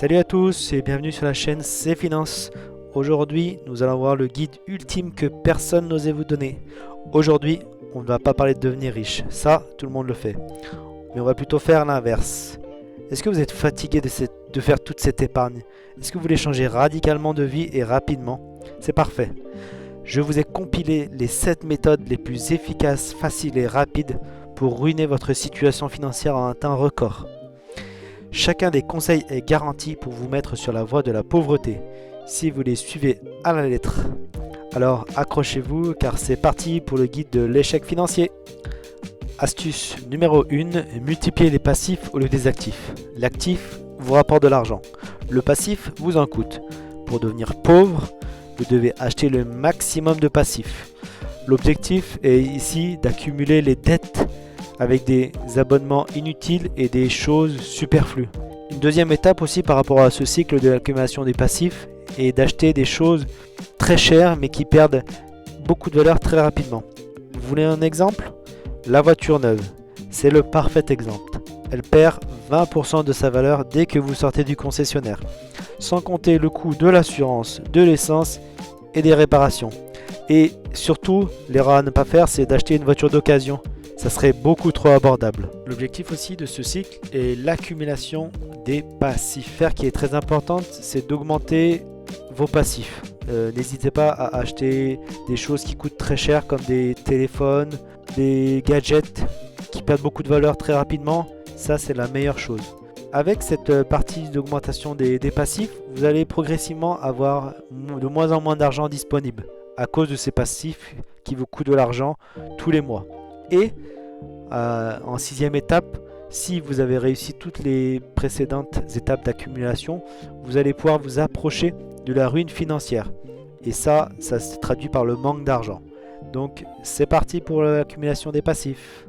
Salut à tous et bienvenue sur la chaîne C'est Finance. Aujourd'hui, nous allons voir le guide ultime que personne n'osait vous donner. Aujourd'hui, on ne va pas parler de devenir riche, ça tout le monde le fait. Mais on va plutôt faire l'inverse. Est-ce que vous êtes fatigué de faire toute cette épargne? Est-ce que vous voulez changer radicalement de vie et rapidement? C'est parfait. Je vous ai compilé les 7 méthodes les plus efficaces, faciles et rapides pour ruiner votre situation financière en un temps record. Chacun des conseils est garanti pour vous mettre sur la voie de la pauvreté, si vous les suivez à la lettre. Alors accrochez-vous car c'est parti pour le guide de l'échec financier. Astuce numéro 1, multipliez les passifs au lieu des actifs. L'actif vous rapporte de l'argent, le passif vous en coûte. Pour devenir pauvre, vous devez acheter le maximum de passifs. L'objectif est ici d'accumuler les dettes avec des abonnements inutiles et des choses superflues. Une deuxième étape aussi par rapport à ce cycle de l'accumulation des passifs est d'acheter des choses très chères mais qui perdent beaucoup de valeur très rapidement. Vous voulez un exemple? La voiture neuve, c'est le parfait exemple. Elle perd 20% de sa valeur dès que vous sortez du concessionnaire, sans compter le coût de l'assurance, de l'essence et des réparations. Et surtout, l'erreur à ne pas faire, c'est d'acheter une voiture d'occasion. Ça serait beaucoup trop abordable. L'objectif aussi de ce cycle est l'accumulation des passifs. Faire qui est très importante, c'est d'augmenter vos passifs. N'hésitez pas à acheter des choses qui coûtent très cher comme des téléphones, des gadgets qui perdent beaucoup de valeur très rapidement. Ça, c'est la meilleure chose. Avec cette partie d'augmentation des passifs, vous allez progressivement avoir de moins en moins d'argent disponible à cause de ces passifs qui vous coûtent de l'argent tous les mois. Et en sixième étape, si vous avez réussi toutes les précédentes étapes d'accumulation, vous allez pouvoir vous approcher de la ruine financière. Et ça se traduit par le manque d'argent. Donc c'est parti pour l'accumulation des passifs.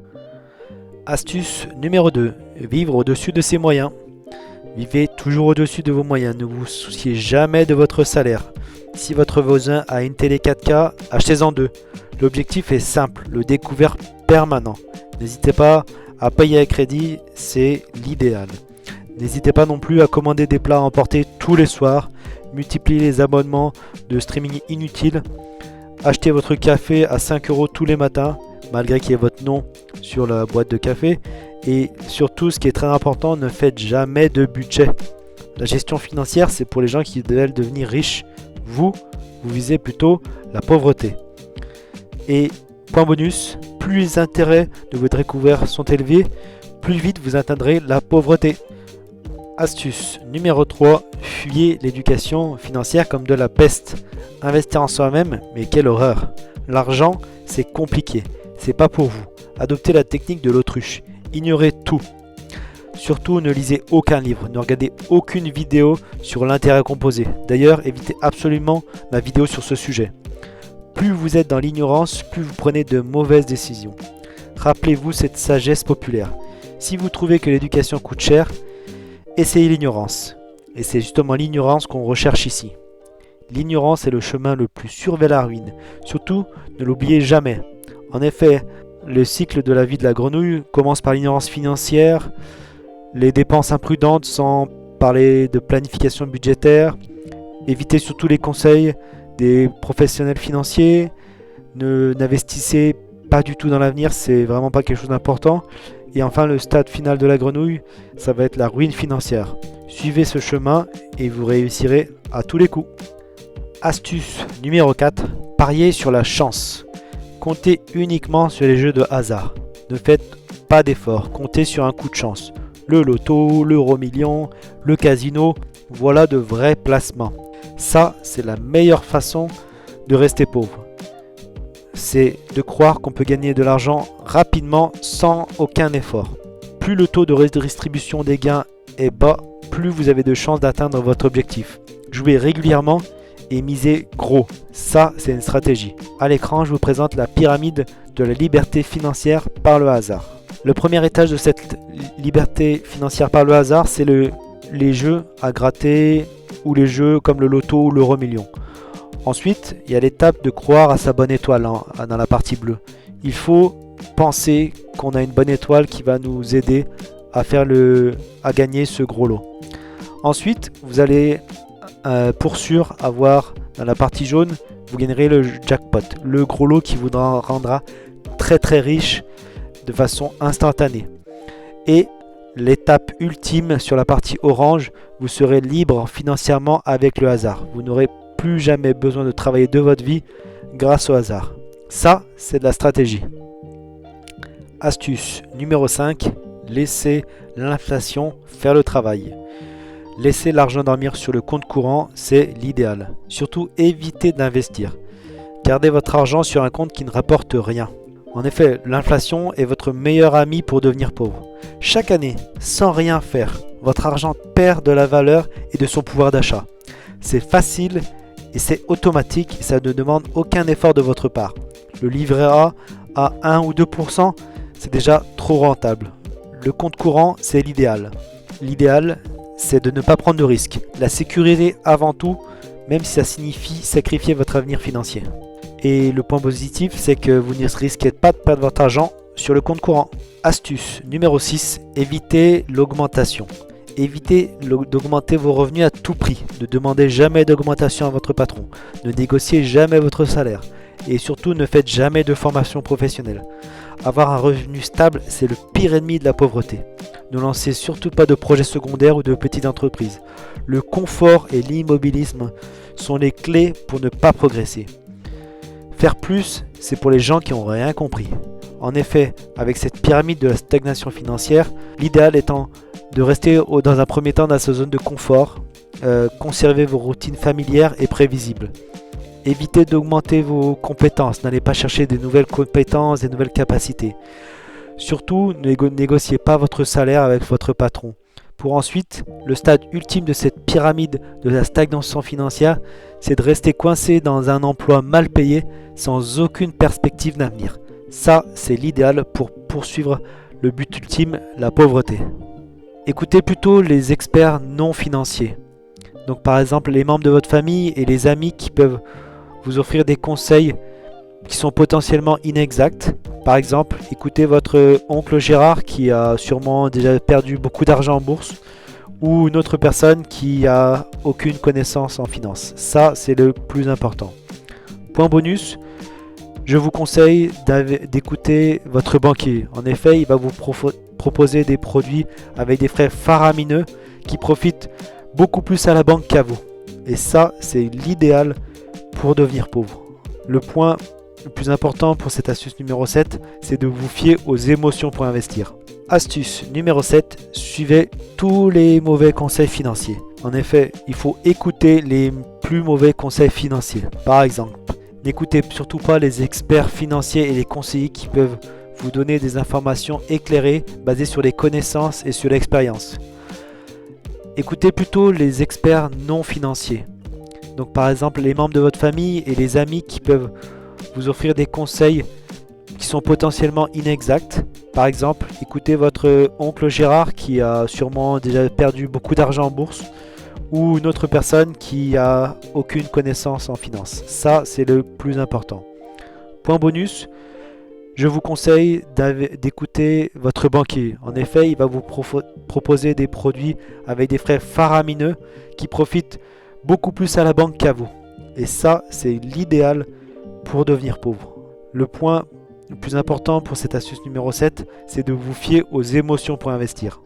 Astuce numéro 2, vivre au-dessus de ses moyens. Vivez toujours au-dessus de vos moyens, ne vous souciez jamais de votre salaire. Si votre voisin a une télé 4K, achetez-en deux. L'objectif est simple, le découvert permanent. N'hésitez pas à payer à crédit, c'est l'idéal. N'hésitez pas non plus à commander des plats à emporter tous les soirs. Multipliez les abonnements de streaming inutiles. Achetez votre café à 5 € tous les matins, malgré qu'il y ait votre nom sur la boîte de café. Et surtout, ce qui est très important, ne faites jamais de budget. La gestion financière, c'est pour les gens qui veulent devenir riches. Vous visez plutôt la pauvreté. Et point bonus, plus les intérêts de votre découvert sont élevés, plus vite vous atteindrez la pauvreté. Astuce numéro 3, fuyez l'éducation financière comme de la peste. Investir en soi-même, mais quelle horreur. L'argent, c'est compliqué, c'est pas pour vous. Adoptez la technique de l'autruche, ignorez tout. Surtout, ne lisez aucun livre, ne regardez aucune vidéo sur l'intérêt composé. D'ailleurs, évitez absolument ma vidéo sur ce sujet. Plus vous êtes dans l'ignorance, plus vous prenez de mauvaises décisions. Rappelez-vous cette sagesse populaire. Si vous trouvez que l'éducation coûte cher, essayez l'ignorance. Et c'est justement l'ignorance qu'on recherche ici. L'ignorance est le chemin le plus sûr vers la ruine. Surtout, ne l'oubliez jamais. En effet, le cycle de la vie de la grenouille commence par l'ignorance financière, les dépenses imprudentes sans parler de planification budgétaire. Évitez surtout les conseils des professionnels financiers. N'investissez pas du tout dans l'avenir, c'est vraiment pas quelque chose d'important. Et enfin, le stade final de la grenouille, ça va être la ruine financière. Suivez ce chemin et vous réussirez à tous les coups. Astuce numéro 4, pariez sur la chance. Comptez uniquement sur les jeux de hasard. Ne faites pas d'efforts, comptez sur un coup de chance. Le loto, l'euro-million, le casino, voilà de vrais placements. Ça, c'est la meilleure façon de rester pauvre. C'est de croire qu'on peut gagner de l'argent rapidement sans aucun effort. Plus le taux de redistribution des gains est bas, plus vous avez de chances d'atteindre votre objectif. Jouez régulièrement et misez gros. Ça, c'est une stratégie. À l'écran, je vous présente la pyramide de la liberté financière par le hasard. Le premier étage de cette liberté financière par le hasard, c'est les jeux à gratter ou les jeux comme le loto ou l'euro-million. Ensuite, il y a l'étape de croire à sa bonne étoile dans la partie bleue. Il faut penser qu'on a une bonne étoile qui va nous aider à gagner ce gros lot. Ensuite, vous allez pour sûr avoir dans la partie jaune, vous gagnerez le jackpot, le gros lot qui vous rendra très très riche de façon instantanée. Et l'étape ultime sur la partie orange, vous serez libre financièrement avec le hasard. Vous n'aurez plus jamais besoin de travailler de votre vie grâce au hasard. Ça, c'est de la stratégie. Astuce numéro 5, laissez l'inflation faire le travail. Laisser l'argent dormir sur le compte courant, c'est l'idéal. Surtout, évitez d'investir. Gardez votre argent sur un compte qui ne rapporte rien. En effet, l'inflation est votre meilleur ami pour devenir pauvre. Chaque année, sans rien faire, votre argent perd de la valeur et de son pouvoir d'achat. C'est facile et c'est automatique et ça ne demande aucun effort de votre part. Le livret A à 1 ou 2%, c'est déjà trop rentable. Le compte courant, c'est l'idéal. L'idéal, c'est de ne pas prendre de risques. La sécurité avant tout, même si ça signifie sacrifier votre avenir financier. Et le point positif, c'est que vous ne risquez pas de perdre votre argent sur le compte courant. Astuce numéro 6, évitez l'augmentation. Évitez d'augmenter vos revenus à tout prix. Ne demandez jamais d'augmentation à votre patron. Ne négociez jamais votre salaire. Et surtout, ne faites jamais de formation professionnelle. Avoir un revenu stable, c'est le pire ennemi de la pauvreté. Ne lancez surtout pas de projets secondaires ou de petites entreprises. Le confort et l'immobilisme sont les clés pour ne pas progresser. Faire plus, c'est pour les gens qui n'ont rien compris. En effet, avec cette pyramide de la stagnation financière, l'idéal étant de rester dans un premier temps dans sa zone de confort, conserver vos routines familières et prévisibles. Évitez d'augmenter vos compétences, n'allez pas chercher de nouvelles compétences, des nouvelles capacités. Surtout, ne négociez pas votre salaire avec votre patron. Pour ensuite, le stade ultime de cette pyramide de la stagnation financière, c'est de rester coincé dans un emploi mal payé sans aucune perspective d'avenir. Ça, c'est l'idéal pour poursuivre le but ultime, la pauvreté. Écoutez plutôt les experts non financiers. Donc par exemple les membres de votre famille et les amis qui peuvent vous offrir des conseils qui sont potentiellement inexacts. Par exemple, écoutez votre oncle Gérard qui a sûrement déjà perdu beaucoup d'argent en bourse ou une autre personne qui a aucune connaissance en finance. Ça, c'est le plus important. Point bonus, je vous conseille d'écouter votre banquier. En effet, il va vous proposer des produits avec des frais faramineux qui profitent beaucoup plus à la banque qu'à vous. Et ça, c'est l'idéal pour devenir pauvre. Le point le plus important pour cette astuce numéro 7, c'est de vous fier aux émotions pour investir. Astuce numéro 7, suivez tous les mauvais conseils financiers. En effet, il faut écouter les plus mauvais conseils financiers. Par exemple, n'écoutez surtout pas les experts financiers et les conseillers qui peuvent vous donner des informations éclairées basées sur les connaissances et sur l'expérience. Écoutez plutôt les experts non financiers. Donc par exemple les membres de votre famille et les amis qui peuvent vous offrir des conseils qui sont potentiellement inexacts. Par exemple, écoutez votre oncle Gérard qui a sûrement déjà perdu beaucoup d'argent en bourse ou une autre personne qui a aucune connaissance en finance. Ça, c'est le plus important. Point bonus, je vous conseille d'écouter votre banquier. En effet, il va vous proposer des produits avec des frais faramineux qui profitent beaucoup plus à la banque qu'à vous. Et ça, c'est l'idéal pour devenir pauvre. Le point le plus important pour cette astuce numéro 7, c'est de vous fier aux émotions pour investir.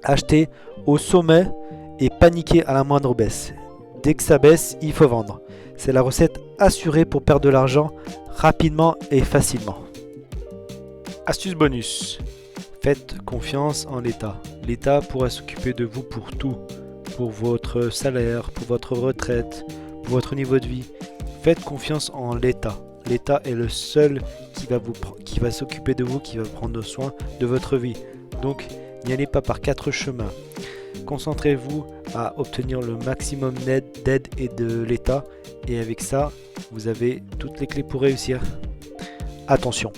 Achetez au sommet et paniquez à la moindre baisse. Dès que ça baisse, il faut vendre. C'est la recette assurée pour perdre de l'argent rapidement et facilement. Astuce bonus. Faites confiance en l'État. L'État pourra s'occuper de vous pour tout. Pour votre salaire, pour votre retraite, pour votre niveau de vie. Faites confiance en l'État. L'État est le seul qui va s'occuper de vous, qui va prendre soin de votre vie. Donc, n'y allez pas par 4 chemins. Concentrez-vous à obtenir le maximum d'aide et de l'État. Et avec ça, vous avez toutes les clés pour réussir. Attention,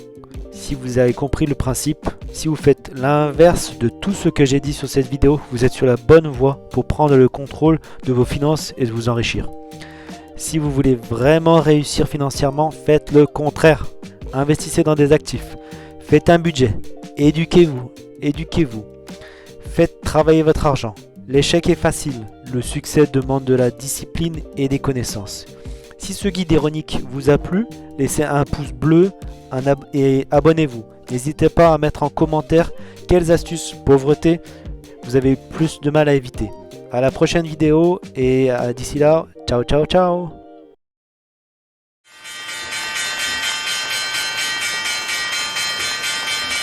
si vous avez compris le principe, si vous faites l'inverse de tout ce que j'ai dit sur cette vidéo, vous êtes sur la bonne voie pour prendre le contrôle de vos finances et de vous enrichir. Si vous voulez vraiment réussir financièrement, faites le contraire. Investissez dans des actifs. Faites un budget. Éduquez-vous. Faites travailler votre argent. L'échec est facile, le succès demande de la discipline et des connaissances. Si ce guide ironique vous a plu, laissez un pouce bleu et abonnez-vous. N'hésitez pas à mettre en commentaire quelles astuces pauvreté vous avez plus de mal à éviter. À la prochaine vidéo et d'ici là, ciao ciao ciao.